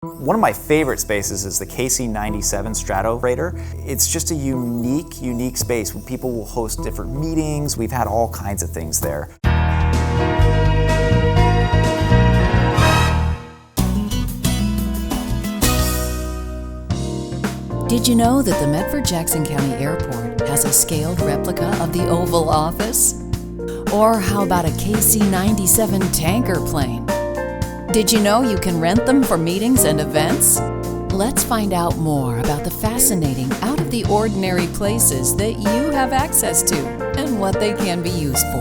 One of my favorite spaces is the KC-97 Stratorator. It's just a unique space where people will host different meetings. We've had all kinds of things there. Did you know that the Medford-Jackson County Airport has a scaled replica of the Oval Office? Or how about a KC-97 tanker plane? Did you know you can rent them for meetings and events? Let's find out more about the fascinating, out-of-the-ordinary places that you have access to and what they can be used for.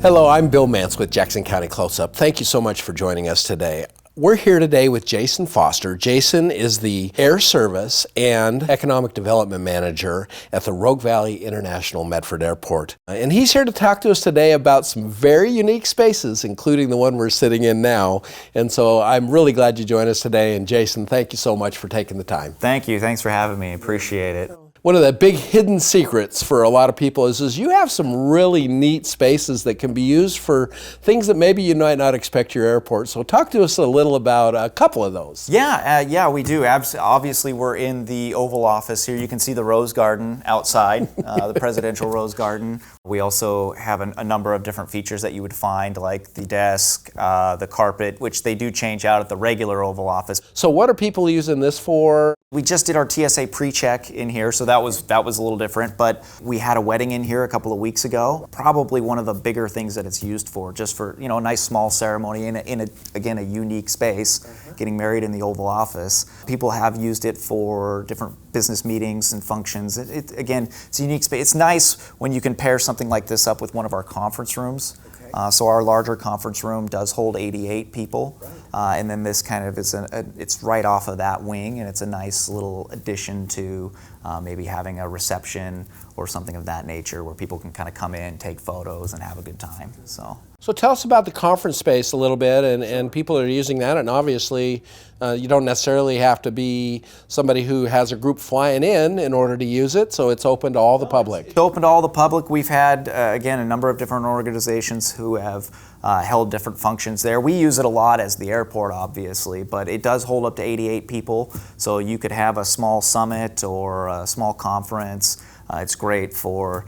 Hello, I'm Bill Mance with Jackson County Close-Up. Thank you so much for joining us today. We're here today with Jason Foster. Jason is the Air Service and Economic Development Manager at the Rogue Valley International Medford Airport. And he's here to talk to us today about some very unique spaces, including the one we're sitting in now. And so I'm really glad you joined us today. And Jason, thank you so much for taking the time. Thank you. Thanks for having me. Appreciate it. One of the big hidden secrets for a lot of people is you have some really neat spaces that can be used for things that maybe you might not expect your airport. So talk to us a little about a couple of those. Yeah, we do. Obviously, we're in the Oval Office here. You can see the Rose Garden outside, the Presidential Rose Garden. We also have a number of different features that you would find, like the desk, the carpet, which they do change out at the regular Oval Office. So what are people using this for? We just did our TSA pre-check in here, so that was a little different, but we had a wedding in here a couple of weeks ago. Probably one of the bigger things that it's used for, just for, a nice small ceremony in a unique space, getting married in the Oval Office. People have used it for different business meetings and functions. Again, it's a unique space. It's nice when you can pair something like this up with one of our conference rooms. So our larger conference room does hold 88 people, and then this kind of is it's right off of that wing, and it's a nice little addition to maybe having a reception or something of that nature where people can kind of come in, take photos, and have a good time. So tell us about the conference space a little bit, and people are using that, and obviously you don't necessarily have to be somebody who has a group flying in order to use it, so it's open to all the public. It's open to all the public. We've had, again, a number of different organizations who have held different functions there. We use it a lot as the airport, obviously, but it does hold up to 88 people, so you could have a small summit or a small conference. It's great for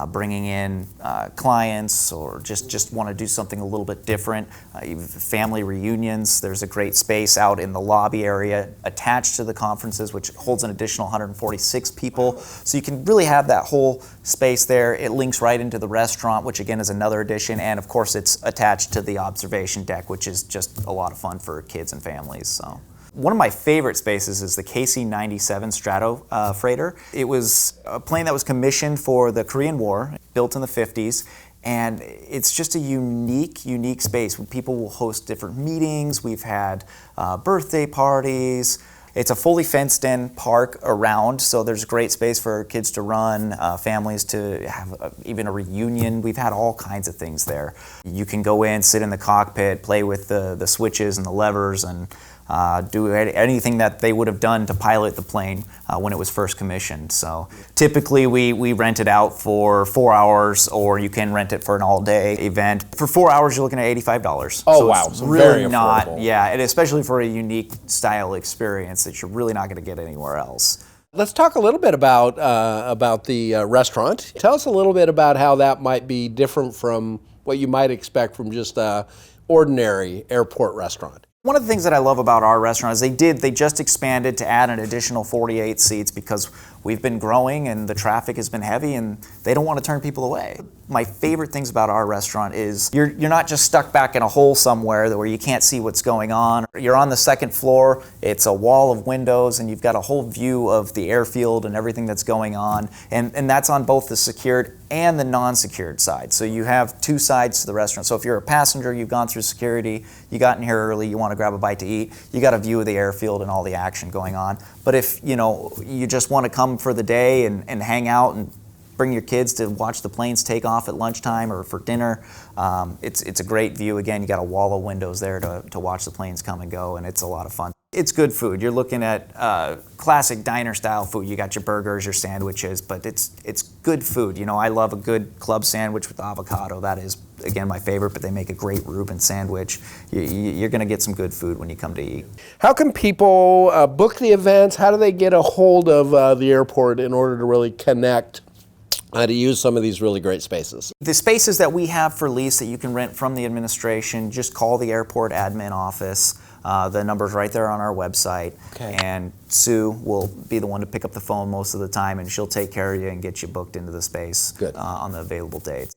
bringing in clients or just want to do something a little bit different. Family reunions, there's a great space out in the lobby area attached to the conferences, which holds an additional 146 people. So you can really have that whole space there. It links right into the restaurant, which again is another addition. And of course it's attached to the observation deck, which is just a lot of fun for kids and families. So. One of my favorite spaces is the KC-97 Stratorator. It was a plane that was commissioned for the Korean War, built in the 50s, and it's just a unique space where people will host different meetings. We've had birthday parties. It's a fully fenced-in park around, so there's great space for kids to run, families to have even a reunion. We've had all kinds of things there. You can go in, sit in the cockpit, play with the switches and the levers, and do anything that they would have done to pilot the plane when it was first commissioned. So typically we rent it out for 4 hours, or you can rent it for an all-day event. For 4 hours, you're looking at $85. Oh, so wow. It's So really very not, affordable. yeah, and especially for a unique style experience that you're really not going to get anywhere else. Let's talk a little bit about the restaurant. Tell us a little bit about how that might be different from what you might expect from just an ordinary airport restaurant. One of the things that I love about our restaurant is they just expanded to add an additional 48 seats because we've been growing and the traffic has been heavy and they don't want to turn people away. My favorite things about our restaurant is you're not just stuck back in a hole somewhere where you can't see what's going on. You're on the second floor, it's a wall of windows, and you've got a whole view of the airfield and everything that's going on. And that's on both the secured and the non-secured side. So you have two sides to the restaurant. So if you're a passenger, you've gone through security, you got in here early, you want to grab a bite to eat, you got a view of the airfield and all the action going on. But if you just want to come for the day and hang out and bring your kids to watch the planes take off at lunchtime or for dinner, it's a great view. Again, you got a wall of windows there to watch the planes come and go, and it's a lot of fun. It's good food. You're looking at classic diner style food. You got your burgers, your sandwiches, but it's good food. You know, I love a good club sandwich with avocado. That is, again, my favorite, but they make a great Reuben sandwich. You're going to get some good food when you come to eat. How can people book the events? How do they get a hold of the airport in order to really connect to use some of these really great spaces? The spaces that we have for lease that you can rent from the administration, just call the airport admin office. The number's right there on our website. Okay. And Sue will be the one to pick up the phone most of the time, and she'll take care of you and get you booked into the space Good. On the available dates.